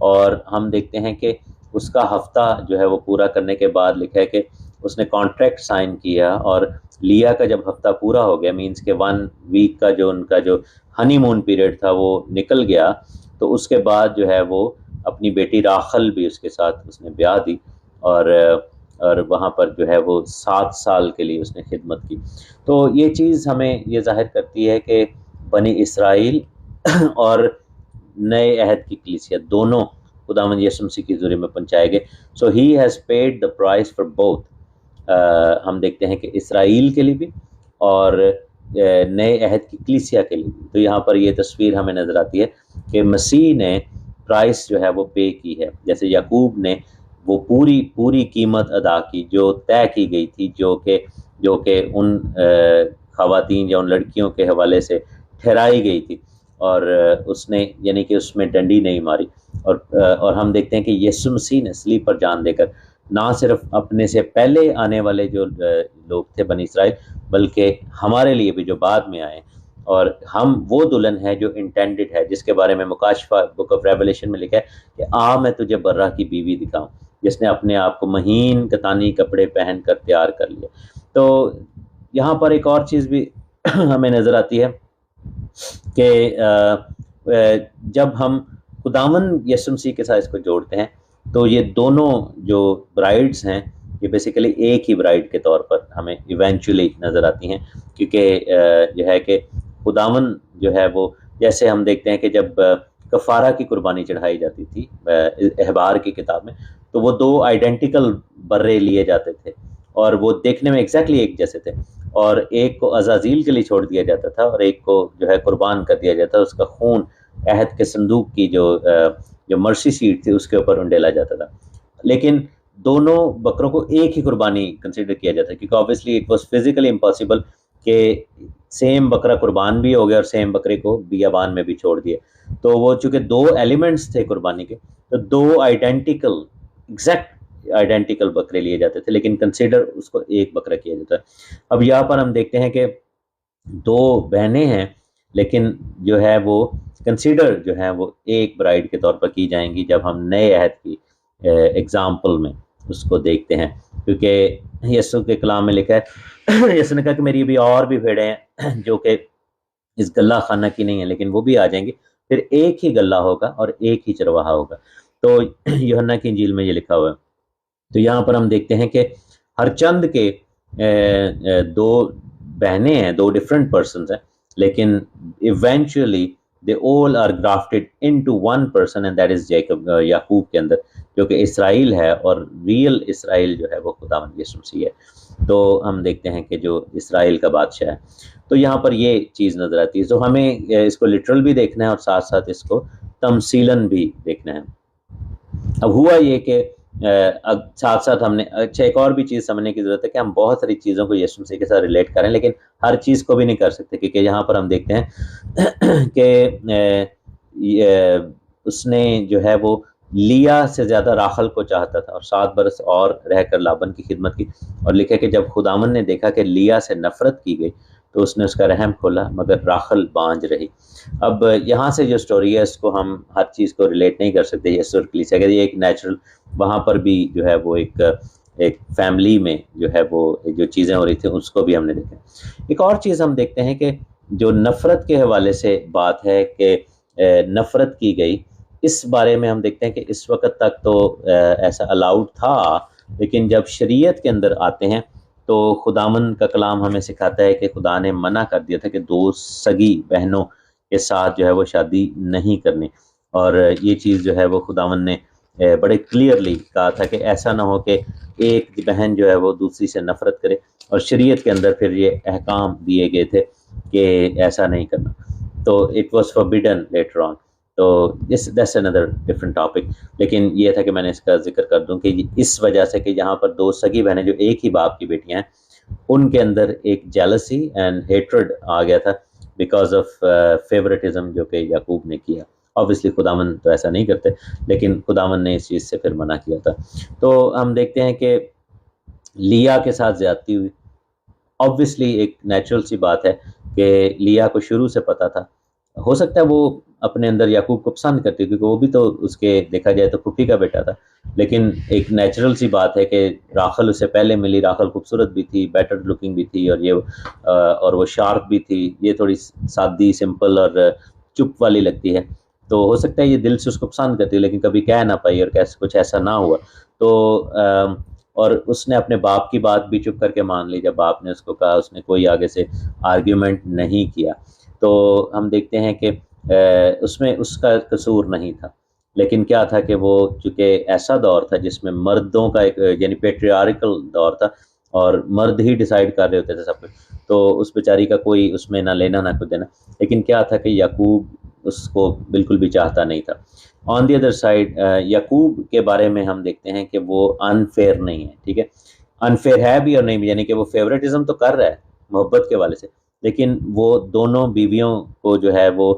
اور ہم دیکھتے ہیں کہ اس کا ہفتہ جو ہے وہ پورا کرنے کے بعد لکھا ہے کہ اس نے کانٹریکٹ سائن کیا، اور لیا کا جب ہفتہ پورا ہو گیا، مینس کہ 1 ویک کا جو ان کا جو ہنی مون پیریڈ تھا وہ نکل گیا، تو اس کے بعد جو ہے وہ اپنی بیٹی راحل بھی اس کے ساتھ اس نے بیاہ دی، اور وہاں پر جو ہے وہ 7 سال کے لیے اس نے خدمت کی۔ تو یہ چیز ہمیں یہ ظاہر کرتی ہے کہ بنی اسرائیل اور نئے عہد کی کلیسیا دونوں خداوند یسوع مسیح کی حضوری میں پہنچائے گئے۔ So he has paid the price for both, ہم دیکھتے ہیں کہ اسرائیل کے لیے بھی اور نئے عہد کی کلیسیا کے لیے بھی۔ تو یہاں پر یہ تصویر ہمیں نظر آتی ہے کہ مسیح نے پرائس جو ہے وہ پے کی ہے، جیسے یعقوب نے وہ پوری قیمت ادا کی جو طے کی گئی تھی، جو کہ ان خواتین یا ان لڑکیوں کے حوالے سے ٹھہرائی گئی تھی، اور اس نے یعنی کہ اس میں ڈنڈی نہیں ماری، اور ہم دیکھتے ہیں کہ یسوع مسیح نے صلیب پر جان دے کر نہ صرف اپنے سے پہلے آنے والے جو لوگ تھے بنی اسرائیل، بلکہ ہمارے لیے بھی جو بعد میں آئے، اور ہم وہ دلہن ہے جو انٹینڈڈ ہے، جس کے بارے میں مکاشفہ بک آف ریولیشن میں لکھا ہے کہ میں تجھے برہ کی بیوی دکھاؤں، جس نے اپنے آپ کو مہین کتانی کپڑے پہن کر تیار کر لیا۔ تو یہاں پر ایک اور چیز بھی ہمیں نظر آتی ہے کہ جب ہم خداوند یسوع مسیح کے ساتھ اس کو جوڑتے ہیں تو یہ دونوں جو برائڈز ہیں یہ بیسیکلی ایک ہی برائڈ کے طور پر ہمیں ایونچولی نظر آتی ہیں، کیونکہ جو ہے کہ خداوند جو ہے وہ، جیسے ہم دیکھتے ہیں کہ جب کفارہ کی قربانی چڑھائی جاتی تھی احبار کی کتاب میں، تو وہ 2 آئیڈینٹیکل برے لیے جاتے تھے، اور وہ دیکھنے میں ایگزیکٹلی ایک جیسے تھے، اور ایک کو عزازیل کے لیے چھوڑ دیا جاتا تھا اور ایک کو جو ہے قربان کر دیا جاتا، اس کا خون عہد کے صندوق کی جو مرسی سیٹ تھی اس کے اوپر انڈیلا جاتا تھا۔ لیکن دونوں بکروں کو ایک ہی قربانی کنسیڈر کیا جاتا ہے، کیونکہ obviously it was physically impossible کہ سیم بکرا قربان بھی ہو گیا اور سیم بکرے کو بیابان میں بھی چھوڑ دیا. تو وہ چونکہ دو ایلیمنٹس تھے قربانی کے، تو دو ایگزیکٹ آئیڈینٹیکل بکرے لیے جاتے تھے، لیکن کنسیڈر اس کو ایک بکرا کیا جاتا ہے. اب یہاں پر ہم دیکھتے ہیں کہ دو بہنیں ہیں، لیکن جو ہے وہ کنسیڈر جو ہے وہ ایک برائڈ کے طور پر کی جائیں گی جب ہم نئے عہد کی ایگزامپل میں اس کو دیکھتے ہیں. کیونکہ یسوع کے کلام میں لکھا ہے، یسوع نے کہا کہ میری بھی اور بھی بھیڑیں ہیں جو کہ اس گلہ خانہ کی نہیں ہے، لیکن وہ بھی آ جائیں گی، پھر ایک ہی گلہ ہوگا اور ایک ہی چرواہا ہوگا. تو یوحنا کی انجیل میں یہ لکھا ہوا ہے. تو یہاں پر ہم دیکھتے ہیں کہ ہر چند کے دو بہنیں ہیں، دو ڈفرینٹ پرسنز ہیں، لیکن eventually they all are grafted into one person and that is Jacob، یعقوب کے اندر، جو کہ اسرائیل ہے، اور ریئل اسرائیل جو ہے وہ خداوند یسوع مسیح ہے. تو ہم دیکھتے ہیں کہ جو اسرائیل کا بادشاہ ہے. تو یہاں پر یہ چیز نظر آتی ہے. تو ہمیں اس کو لٹرل بھی دیکھنا ہے اور ساتھ ساتھ اس کو تمثیلاً بھی دیکھنا ہے. اب ہوا یہ کہ ساتھ ساتھ ہم نے اچھا ایک اور بھی چیز سمجھنے کی ضرورت ہے کہ ہم بہت ساری چیزوں کو یسوع مسیح کے ساتھ ریلیٹ کریں، لیکن ہر چیز کو بھی نہیں کر سکتے، کیونکہ یہاں پر ہم دیکھتے ہیں کہ اس نے جو ہے وہ لیا سے زیادہ راحل کو چاہتا تھا اور 7 برس اور رہ کر لابن کی خدمت کی. اور لکھا کہ جب خداوند نے دیکھا کہ لیا سے نفرت کی گئی تو اس نے اس کا رحم کھولا، مگر راحل بانج رہی. اب یہاں سے جو سٹوری ہے اس کو ہم ہر چیز کو ریلیٹ نہیں کر سکتے یسوع اور کلیسیا، اگر یہ ایک نیچرل، وہاں پر بھی جو ہے وہ ایک فیملی میں جو ہے وہ جو چیزیں ہو رہی تھیں اس کو بھی ہم نے دیکھا. ایک اور چیز ہم دیکھتے ہیں کہ جو نفرت کے حوالے سے بات ہے کہ نفرت کی گئی، اس بارے میں ہم دیکھتے ہیں کہ اس وقت تک تو ایسا الاؤڈ تھا، لیکن جب شریعت کے اندر آتے ہیں تو خداوند کا کلام ہمیں سکھاتا ہے کہ خدا نے منع کر دیا تھا کہ 2 سگی بہنوں کے ساتھ جو ہے وہ شادی نہیں کرنی. اور یہ چیز جو ہے وہ خداوند نے بڑے کلیئرلی کہا تھا کہ ایسا نہ ہو کہ ایک بہن جو ہے وہ دوسری سے نفرت کرے، اور شریعت کے اندر پھر یہ احکام دیے گئے تھے کہ ایسا نہیں کرنا. تو it was forbidden later on. تو دیٹس اندر ڈفرینٹ ٹاپک، لیکن یہ تھا کہ میں نے اس کا ذکر کر دوں کہ اس وجہ سے کہ یہاں پر 2 سگی بہنیں جو ایک ہی باپ کی بیٹیاں ہیں، ان کے اندر ایک جیلسی اینڈ ہیٹرڈ آ گیا تھا بیکاز آف فیورٹزم جو کہ یعقوب نے کیا. آبویسلی خداوند تو ایسا نہیں کرتے، لیکن خداوند نے اس چیز سے پھر منع کیا تھا. تو ہم دیکھتے ہیں کہ لیا کے ساتھ زیادتی ہوئی. آبویسلی ایک نیچرل سی بات ہے کہ لیا کو شروع سے پتہ تھا، ہو سکتا ہے وہ اپنے اندر یعقوب کو پسند کرتی، کیونکہ وہ بھی تو اس کے دیکھا جائے تو پھوپھی کا بیٹا تھا، لیکن ایک نیچرل سی بات ہے کہ راحل اسے پہلے ملی. راحل خوبصورت بھی تھی، بیٹر لکنگ بھی تھی، اور وہ شارپ بھی تھی. یہ تھوڑی سادی سمپل اور چپ والی لگتی ہے، تو ہو سکتا ہے یہ دل سے اس کو پسند کرتی ہے، لیکن کبھی کہہ نہ پائی اور کچھ ایسا نہ ہوا. تو اور اس نے اپنے باپ کی بات بھی چپ کر کے مان لی. جب باپ نے اس کو کہا، اس نے کوئی آگے سے آرگیومنٹ نہیں کیا. تو ہم دیکھتے ہیں کہ اس میں اس کا قصور نہیں تھا، لیکن کیا تھا کہ وہ چونکہ ایسا دور تھا جس میں مردوں کا ایک یعنی پیٹریارکل دور تھا، اور مرد ہی ڈیسائیڈ کر رہے ہوتے تھے سب کچھ، تو اس بیچاری کا کوئی اس میں نہ لینا نہ کچھ دینا. لیکن کیا تھا کہ یعقوب اس کو بالکل بھی چاہتا نہیں تھا. آن دی ادر سائڈ یعقوب کے بارے میں ہم دیکھتے ہیں کہ وہ انفیئر نہیں ہے. ٹھیک ہے، انفیئر ہے بھی اور نہیں بھی، یعنی کہ وہ فیورٹزم تو کر رہا ہے محبت کے والے سے، لیکن وہ دونوں بیویوں کو جو ہے وہ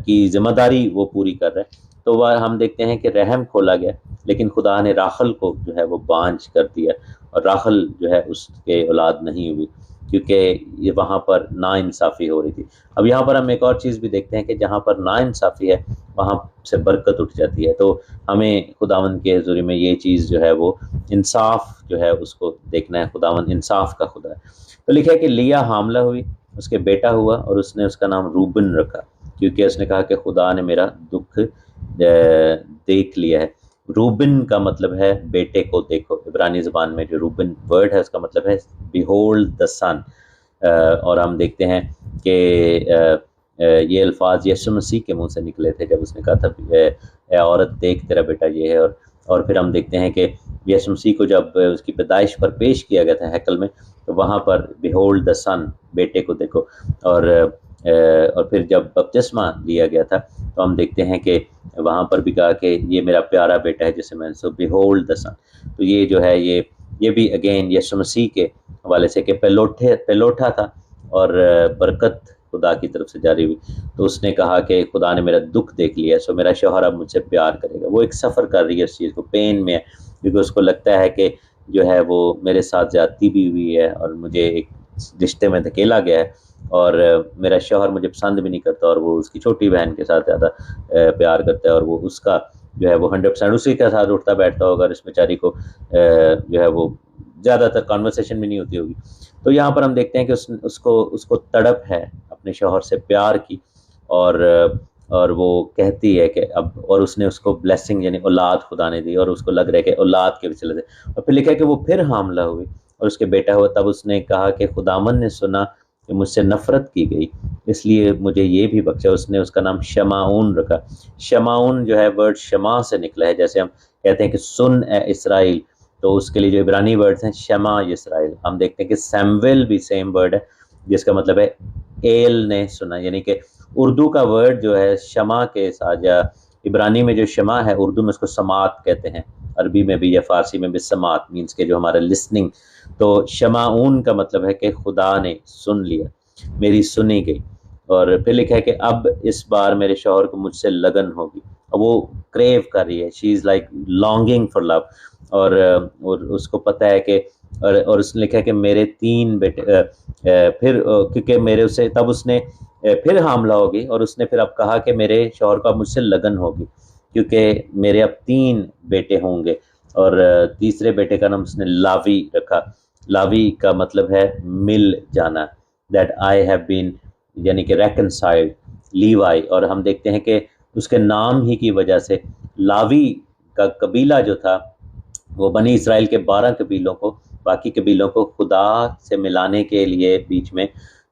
کی ذمہ داری وہ پوری کر رہا ہے. تو وہ ہم دیکھتے ہیں کہ رحم کھولا گیا، لیکن خدا نے راحل کو جو ہے وہ بانج کر دیا، اور راحل جو ہے اس کے اولاد نہیں ہوئی، کیونکہ یہ وہاں پر ناانصافی ہو رہی تھی. اب یہاں پر ہم ایک اور چیز بھی دیکھتے ہیں کہ جہاں پر ناانصافی ہے وہاں سے برکت اٹھ جاتی ہے. تو ہمیں خداوند کے حضوری میں یہ چیز جو ہے وہ انصاف جو ہے اس کو دیکھنا ہے. خداوند انصاف کا خدا ہے. تو لکھا ہے کہ لیا حاملہ ہوئی، اس کے بیٹا ہوا، اور اس نے اس کا نام روبن رکھا، کیونکہ اس نے کہا کہ خدا نے میرا دکھ دیکھ لیا ہے. روبن کا مطلب ہے بیٹے کو دیکھو. عبرانی زبان میں جو روبن ورڈ ہے اس کا مطلب ہے بیہولڈ دا سن. اور ہم دیکھتے ہیں کہ یہ الفاظ یسوع مسیح کے منہ سے نکلے تھے جب اس نے کہا تھا اے عورت دیکھ تیرا بیٹا یہ ہے. اور پھر ہم دیکھتے ہیں کہ یسوع مسیح کو جب اس کی پیدائش پر پیش کیا گیا تھا ہیکل میں، تو وہاں پر بیہولڈ دا سن، بیٹے کو دیکھو. اور پھر جب بپتسمہ لیا گیا تھا تو ہم دیکھتے ہیں کہ وہاں پر بھی کہا کہ یہ میرا پیارا بیٹا ہے جسے میں سو بیہولڈ دا سن. تو یہ جو ہے یہ بھی اگین یسوع مسیح کے حوالے سے کہ پلوٹا تھا، اور برکت خدا کی طرف سے جاری ہوئی، تو اس نے کہا کہ خدا نے میرا دکھ دیکھ لیا، سو میرا شوہر اب مجھ سے پیار کرے گا۔ وہ ایک سفر کر رہی ہے اس چیز کو، پین میں ہے، کیونکہ اس کو لگتا ہے کہ جو ہے وہ میرے ساتھ زیادتی بھی ہوئی ہے اور مجھے ایک رشتے میں دھکیلا گیا ہے، اور میرا شوہر مجھے پسند بھی نہیں کرتا، اور وہ اس کی چھوٹی بہن کے ساتھ زیادہ پیار کرتا ہے، اور وہ اس کا جو ہے وہ 100% اسی کے ساتھ اٹھتا بیٹھتا ہوگا، اور اس بیچاری کو جو ہے وہ زیادہ تر کانورسیشن بھی نہیں ہوتی ہوگی۔ تو یہاں پر ہم دیکھتے ہیں کہ اس کو تڑپ ہے اپنے شوہر سے پیار کی، اور وہ کہتی ہے کہ اب، اور اس نے اس کو بلیسنگ یعنی اولاد خدا نے دی، اور اس کو لگ رہا ہے کہ اولاد کے وسیلے سے، اور پھر لکھا ہے کہ وہ پھر حاملہ ہوئی اور اس کے بیٹا ہوا، تب اس نے کہا کہ خداوند نے سنا کہ مجھ سے نفرت کی گئی، اس لیے مجھے یہ بھی بخشا۔ اس نے اس کا نام شمعون رکھا۔ شمعون جو ہے ورڈ شمع سے نکلا ہے، جیسے ہم کہتے ہیں کہ سن اے اسرائیل، تو اس کے لیے جو عبرانی ورڈز ہیں شمع اسرائیل۔ ہم دیکھتے ہیں کہ سیمویل بھی سیم ورڈ ہے جس کا مطلب ہے ایل نے سنا، یعنی کہ اردو کا ورڈ جو ہے شمع کے ساتھ، یا عبرانی میں جو شمع ہے اردو میں اس کو سماعت کہتے ہیں، عربی میں بھی یا فارسی میں بھی سماعت مینس کہ جو ہمارا لسننگ۔ تو شمعون کا مطلب ہے کہ خدا نے سن لیا، میری سنی گئی۔ اور پھر لکھا ہے کہ اب اس بار میرے شوہر کو مجھ سے لگن ہوگی، اب وہ کریو کر رہی ہے، شی از لائک لانگنگ فار لو، اور اس کو پتہ ہے کہ اور اس نے لکھا ہے کہ میرے 3 بیٹے پھر کیونکہ میرے اسے تب اس نے پھر حاملہ ہوگی، اور اس نے پھر اب کہا کہ میرے شوہر کو اب مجھ سے لگن ہوگی کیونکہ میرے اب 3 بیٹے ہوں گے، اور تیسرے بیٹے کا نام اس نے لاوی رکھا۔ لاوی کا مطلب ہے مل جانا، دیٹ آئی ہیو بین یعنی کہ ریکنسائلڈ لیوائی، اور ہم دیکھتے ہیں کہ اس کے نام ہی کی وجہ سے لاوی کا قبیلہ جو تھا وہ بنی اسرائیل کے 12 قبیلوں کو، باقی قبیلوں کو خدا سے ملانے کے لیے بیچ میں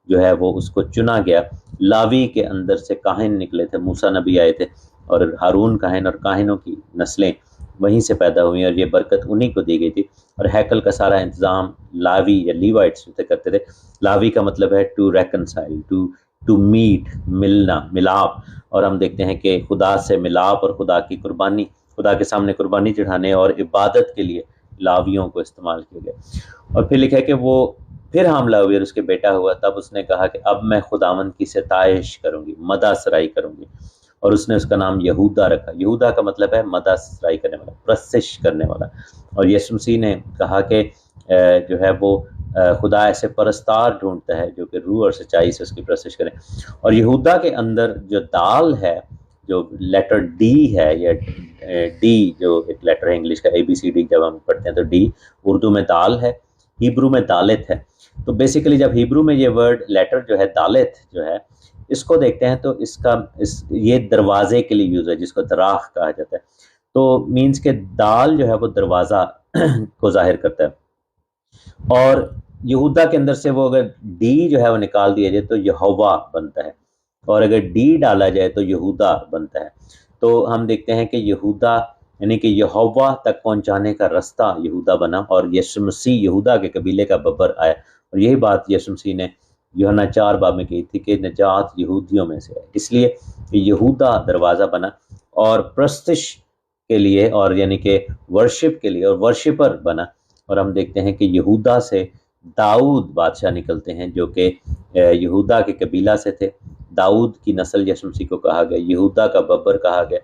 جو ہے وہ اس کو چنا گیا۔ لاوی کے اندر سے کاہن نکلے تھے، موسیٰ نبی آئے تھے، اور ہارون کاہن، اور کاہنوں کی نسلیں وہیں سے پیدا ہوئیں، اور یہ برکت انہی کو دی گئی تھی، اور ہیکل کا سارا انتظام لاوی یا لیوائٹس کرتے تھے۔ لاوی کا مطلب ہے ٹو ریکنسائل، ٹو میٹ، ملنا، ملاپ، اور ہم دیکھتے ہیں کہ خدا سے ملاپ اور خدا کی قربانی، خدا کے سامنے قربانی چڑھانے اور عبادت کے لیے لاویوں کو استعمال کیا گیا۔ اور پھر لکھا ہے کہ وہ پھر حاملہ ہوئی اور اس کے بیٹا ہوا، تب اس نے کہا کہ اب میں خداوند کی ستائش کروں گی، مدح سرائی کروں گی، اور اس نے اس کا نام یہودا رکھا۔ یہودا کا مطلب ہے مدح سرائی کرنے والا، پرستش کرنے والا۔ اور یسوع مسیح نے کہا کہ جو ہے وہ خدا ایسے پرستار ڈھونڈتا ہے جو کہ روح اور سچائی سے اس کی پرستش کریں۔ اور یہودا کے اندر جو دال ہے، جو لیٹر ڈی ہے، یا ڈی جو ایک لیٹر ہے انگلش کا ABCD، جب ہم پڑھتے ہیں تو ڈی اردو میں دال ہے، ہیبرو میں دالت ہے۔ تو بیسیکلی جب ہیبرو میں یہ ورڈ لیٹر جو ہے دالت جو ہے، اس کو دیکھتے ہیں تو یہ دروازے کے لیے یوز ہے، جس کو دراخ کہا جاتا ہے، تو مینس کہ دال جو ہے وہ دروازہ کو ظاہر کرتا ہے۔ اور یہودا کے اندر سے وہ اگر ڈی جو ہے وہ نکال دیا جائے تو یہوہ بنتا ہے، اور اگر ڈی ڈالا جائے تو یہودا بنتا ہے۔ تو ہم دیکھتے ہیں کہ یہودا یعنی کہ یہوہ تک پہنچانے کا رستہ یہودا بنا، اور یسوع مسیح یہودا کے قبیلے کا ببر آیا، اور یہی بات یسوع مسیح نے یوحنا 4 باب میں کہی تھی کہ نجات یہودیوں میں سے ہے، اس لیے یہودا دروازہ بنا اور پرستش کے لیے، اور یعنی کہ ورشپ کے لیے، اور ورشپر بنا۔ اور ہم دیکھتے ہیں کہ یہودا سے داؤد بادشاہ نکلتے ہیں جو کہ یہودا کے قبیلہ سے تھے۔ داؤد کی نسل یسوع مسیح کو کہا گیا، یہودا کا ببر کہا گیا،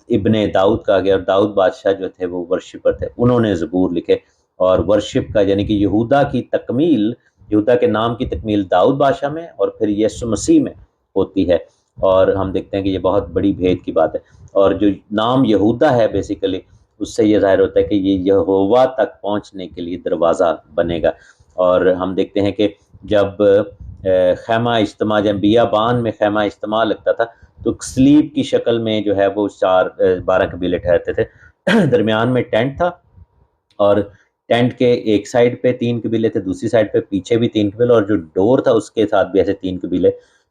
ابن داؤد کہا گیا، اور داؤد بادشاہ جو تھے وہ ورشپر تھے، انہوں نے زبور لکھے، اور ورشپ کا یعنی کہ یہودا کی تکمیل، یہودا کے نام کی تکمیل داؤد بادشاہ میں اور پھر یسوع مسیح میں ہوتی ہے۔ اور ہم دیکھتے ہیں کہ یہ بہت بڑی بھید کی بات ہے، اور جو نام یہودا ہے بیسیکلی اس سے یہ ظاہر ہوتا ہے کہ یہ یہوہ تک پہنچنے کے لیے دروازہ بنے گا۔ اور ہم دیکھتے ہیں کہ جب خیمہ اجتماع، جب بیابان میں خیمہ اجتماع لگتا تھا تو سلیب کی شکل میں جو ہے وہ 12 قبیلے ٹھہرتے تھے، درمیان میں ٹینٹ تھا، اور ٹینٹ کے ایک سائڈ پہ 3 قبیلے تھے، دوسری سائڈ پہ پیچھے بھی 3 قبیلے، اور جو ڈور تھا اس کے ساتھ بھی ایسے 3 قبیلے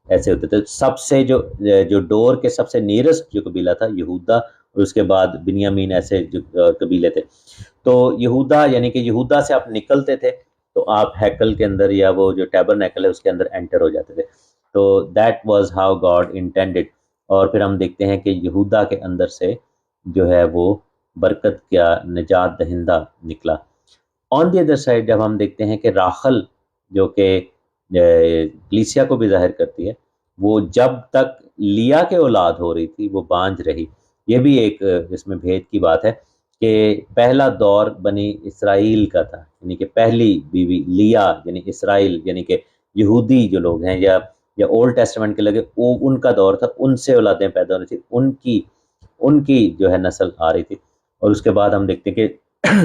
ایسے ہوتے تھے۔ سب سے جو ڈور کے سب سے نیرسٹ جو قبیلہ تھا یہودا، اور اس کے بعد بنیامین، ایسے جو قبیلے تھے۔ تو یہودا یعنی کہ یہودا سے آپ نکلتے تھے تو آپ ہیکل کے اندر، یا وہ جو ٹیبرنیکل ہے اس کے اندر انٹر ہو جاتے تھے۔ تو that was how God intended. اور پھر ہم دیکھتے ہیں کہ یہودا کے اندر سے جو ہے وہ برکت کا نجات دہندہ نکلا۔ آن دی ادر سائڈ جب ہم دیکھتے ہیں کہ راخل جو کہ کلیسیا کو بھی ظاہر کرتی ہے، وہ جب تک لیا کے اولاد ہو رہی تھی وہ بانجھ رہی۔ یہ بھی ایک اس میں بھید کی بات ہے کہ پہلا دور بنی اسرائیل کا تھا، یعنی کہ پہلی بیوی لیا یعنی اسرائیل یعنی کہ یہودی جو لوگ ہیں یا اولڈ ٹیسٹمنٹ کے لگے، وہ ان کا دور تھا، ان سے اولادیں پیدا ہو رہی تھی، ان کی جو ہے نسل آ رہی تھی۔ اور اس کے بعد ہم دیکھتے ہیں کہ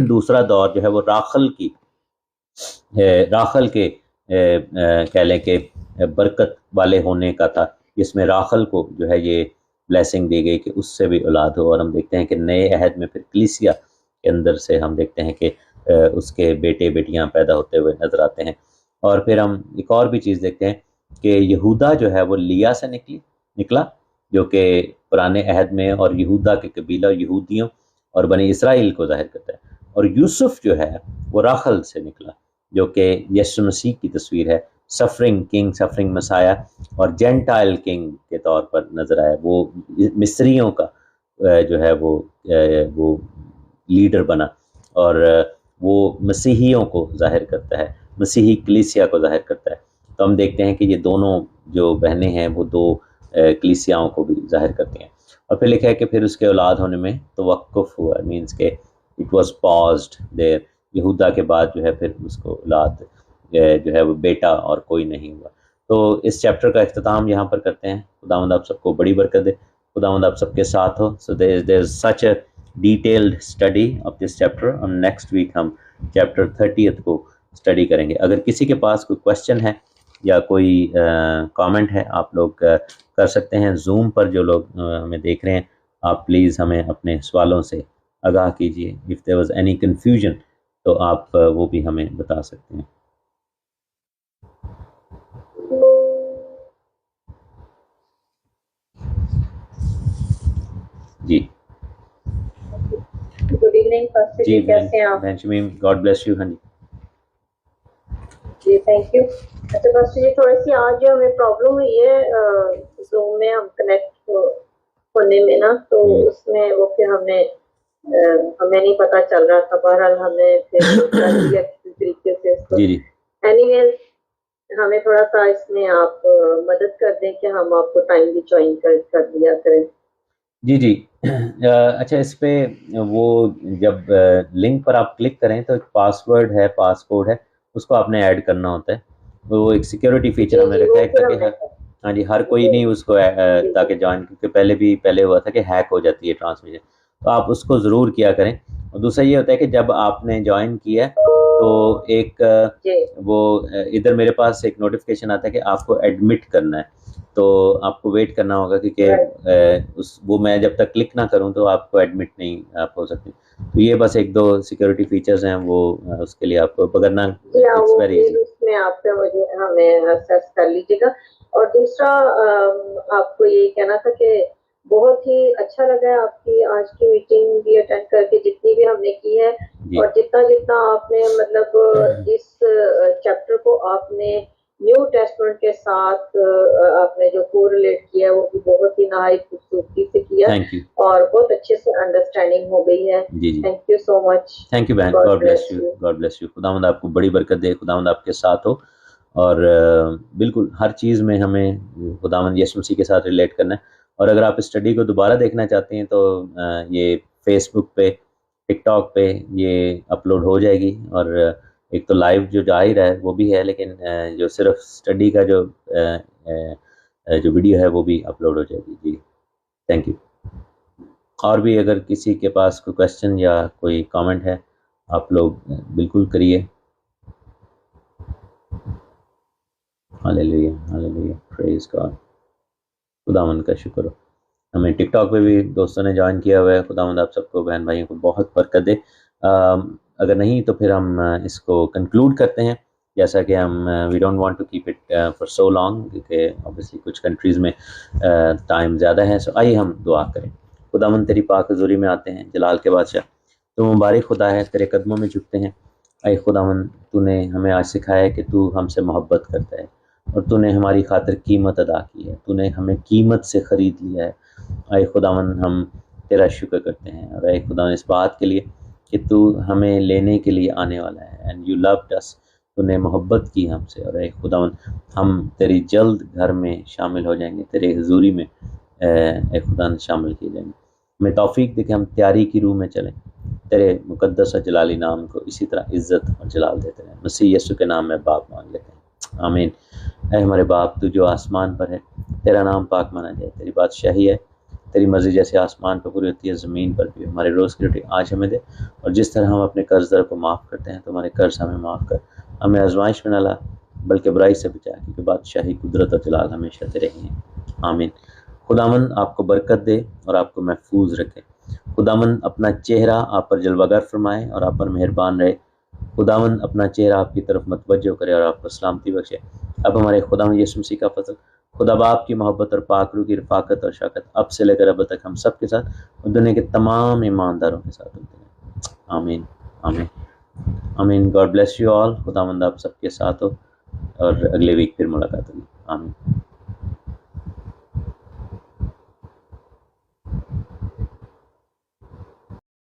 دوسرا دور جو ہے وہ راخل کے کہہ لیں کہ برکت والے ہونے کا تھا، جس میں راخل کو جو ہے یہ بلیسنگ دی گئی کہ اس سے بھی اولاد ہو۔ اور ہم دیکھتے ہیں کہ نئے عہد میں پھر کلیسیا کے اندر سے ہم دیکھتے ہیں کہ اس کے بیٹے بیٹیاں پیدا ہوتے ہوئے نظر آتے ہیں۔ اور پھر ہم ایک اور بھی چیز دیکھتے ہیں کہ یہودا جو ہے وہ لیا سے نکلا، جو کہ پرانے عہد میں، اور یہودا کے قبیلہ یہودیوں اور بنی اسرائیل کو ظاہر کرتا ہے۔ اور یوسف جو ہے وہ راخل سے نکلا، جو کہ یسوع مسیح کی تصویر ہے، سفرنگ کنگ، سفرنگ مسایا، اور جینٹائل کنگ کے طور پر نظر آیا۔ وہ مصریوں کا جو ہے وہ لیڈر بنا، اور وہ مسیحیوں کو ظاہر کرتا ہے، مسیحی کلیسیا کو ظاہر کرتا ہے۔ تو ہم دیکھتے ہیں کہ یہ دونوں جو بہنیں ہیں وہ دو کلیسیاؤں کو بھی ظاہر کرتی ہیں۔ اور پھر لکھا ہے کہ پھر اس کے اولاد ہونے میں توقف ہوا، مینس کہ اٹ واز پازڈ دیر۔ یہودا کے بعد جو ہے پھر اس کو اولاد جو ہے وہ بیٹا اور کوئی نہیں ہوا۔ تو اس چیپٹر کا اختتام یہاں پر کرتے ہیں۔ خداوند آپ سب کو بڑی برکت دے، خداوند آپ سب کے ساتھ ہو۔ So there is such a detailed study of this chapter, اور نیکسٹ ویک ہم چیپٹر 30 کو اسٹڈی کریں گے۔ اگر کسی کے پاس کوئی کویشچن ہے یا کوئی کامنٹ ہے، آپ لوگ کر سکتے ہیں۔ زوم پر جو لوگ ہمیں دیکھ رہے ہیں، آپ پلیز ہمیں اپنے سوالوں سے آگاہ کیجیے۔ If there was any confusion تو آپ وہ بھی ہمیں بتا سکتے ہیں۔ جی گڈ ایوننگ پاسٹر جی، کیسے ہیں آپ؟ بینچمین، گاڈ بلیس یو۔ ہاں جی جی تھینک یو۔ اچھا پاسٹر جی، تھوڑی سی آج جو ہمیں پرابلم ہوئی ہے زوم میں ہم کنیکٹ ہونے میں نا، تو اس میں وہ پھر ہمیں نہیں پتہ چل رہا تھا، بہرحال ہمیں پھر طریقے سے جی جی اینی ویز ہمیں تھوڑا سا اس میں آپ مدد کر دیں کہ ہم آپ کو ٹائم بھی جوائن کر دیا کریں۔ جی جی اچھا، اس پہ وہ جب لنک پر آپ کلک کریں تو ایک پاسورڈ ہے، پاس کوڈ ہے، اس کو آپ نے ایڈ کرنا ہوتا ہے۔ وہ ایک سیکیورٹی فیچر ہم نے رکھا ہے تاکہ ہاں جی ہر کوئی نہیں اس کو تاکہ جوائن، کیونکہ پہلے ہوا تھا کہ ہیک ہو جاتی ہے ٹرانسمیشن، تو آپ اس کو ضرور کیا کریں۔ اور دوسرا یہ ہوتا ہے کہ جب آپ نے جوائن کیا تو ایک وہ ادھر میرے پاس ایک نوٹیفیکیشن آتا ہے کہ آپ کو ایڈمٹ کرنا ہے، تو آپ کو ویٹ کرنا ہوگا، کیونکہ وہ میں جب تک کلک نہ کروں تو آپ کو ایڈمٹ نہیں آپ ہو سکتی۔ تو یہ بس ایک دو سیکیورٹی فیچرز ہیں، وہ اس کے لیے آپ کو پکڑنا اٹس ویری ایزی۔ اس میں آپ ہمیں ایکسیس کر لیجیے گا۔ اور دوسرا آپ کو یہ کہنا تھا کہ بہت ہی اچھا لگا آپ کی آج کی میٹنگ بھی اٹینڈ کر کے، جتنی بھی ہم نے کی ہے، اور جتنا آپ نے مطلب اس چیپٹر کو آپ نے نیو ٹیسٹمنٹ کے ساتھ آپ نے جو کو ریلیٹ کیا ہے وہ بھی بہت ہی نہایت خوبصورتی سے کیا، اور بہت اچھے سے انڈرسٹینڈنگ ہو گئی ہے۔ Thank you so much. Thank you بہن، God bless you, God bless you. خداوند آپ کو بڑی برکت دے، خداوند آپ کے ساتھ ہو، اور بالکل ہر چیز میں ہمیں خداوند یسوع مسیح کے ساتھ ریلیٹ کرنا ہے۔ اور اگر آپ اسٹڈی کو دوبارہ دیکھنا چاہتے ہیں تو یہ فیس بک پہ، ٹک ٹاک پہ یہ اپلوڈ ہو جائے گی، اور ایک تو لائیو جو ظاہر ہے وہ بھی ہے، لیکن جو صرف اسٹڈی کا جو ویڈیو ہے وہ بھی اپلوڈ ہو جائے گی۔ جی تھینک یو۔ اور بھی اگر کسی کے پاس کوئی کویشچن یا کوئی کامنٹ ہے آپ لوگ بالکل کریے۔ ہاللیلویا، ہاللیلویا، پریز گاڈ۔ خداوند کا شکر ہو۔ ہمیں ٹک ٹاک پہ بھی دوستوں نے جوائن کیا ہوا ہے، خداوند آپ سب کو، بہن بھائیوں کو بہت برکت دے۔ اگر نہیں تو پھر ہم اس کو کنکلوڈ کرتے ہیں، جیسا کہ ہم we don't want to keep it for so long, کیونکہ اوبیسلی کچھ کنٹریز میں ٹائم زیادہ ہے۔ سو آئیے ہم دعا کریں۔ خداوند تیری پاک حضوری میں آتے ہیں، جلال کے بادشاہ، تو مبارک خدا ہے، تیرے قدموں میں جھکتے ہیں۔ اے خداوند، تو نے ہمیں آج سکھایا ہے کہ تو ہم سے محبت کرتا ہے، اور تو نے ہماری خاطر قیمت ادا کی ہے، تو نے ہمیں قیمت سے خرید لیا ہے۔ اے خداوند، ہم تیرا شکر کرتے ہیں، اور اے خداوند اس بات کے لیے کہ تو ہمیں لینے کے لیے آنے والا ہے، اینڈ یو لوڈ اس، تو نے محبت کی ہم سے، اور اے خداوند ہم تیری جلد گھر میں شامل ہو جائیں گے، تیرے حضوری میں اے خدا شامل کیے جائیں گے۔ ہمیں توفیق دے کہ ہم تیاری کی روح میں چلیں، تیرے مقدس اور جلالی نام کو اسی طرح عزت اور جلال دیتے رہیں۔ مسیح یسوع کے نام میں باپ مانگ لیتے ہیں، آمین۔ اے ہمارے باپ تو جو آسمان پر ہے، تیرا نام پاک مانا جائے، تیری بادشاہی ہے، تیری مرضی جیسے آسمان پر پوری ہوتی ہے زمین پر بھی۔ ہمارے روز کی روٹی آج ہمیں دے، اور جس طرح ہم اپنے قرض دار کو معاف کرتے ہیں تو ہمارے قرض ہمیں معاف کر، ہمیں آزمائش میں نہ لا بلکہ برائی سے بچا، کیونکہ بادشاہی، قدرت اور جلال ہمیشہ تیرے ہی ہیں، آمین۔ خداوند آپ کو برکت دے اور آپ کو محفوظ رکھے۔ خداوند اپنا چہرہ آپ پر جلوہ گر فرمائے اور آپ پر مہربان رہے۔ خداوند اپنا چہرہ آپ کی طرف متوجہ کرے اور آپ کو سلامتی بخشے۔ اب ہمارے خداوند یسوع مسیح کا فضل، خدا باپ کی محبت اور پاک روح کی رفاقت اور شفقت اب سے لے کر اب تک ہم سب کے ساتھ اور دنیا کے تمام ایمانداروں کے ساتھ ہوتے ہیں، آمین آمین آمین۔ God bless you all. خداوند آپ سب کے ساتھ ہو، اور اگلے ویک پھر ملاقات ہوگی، آمین۔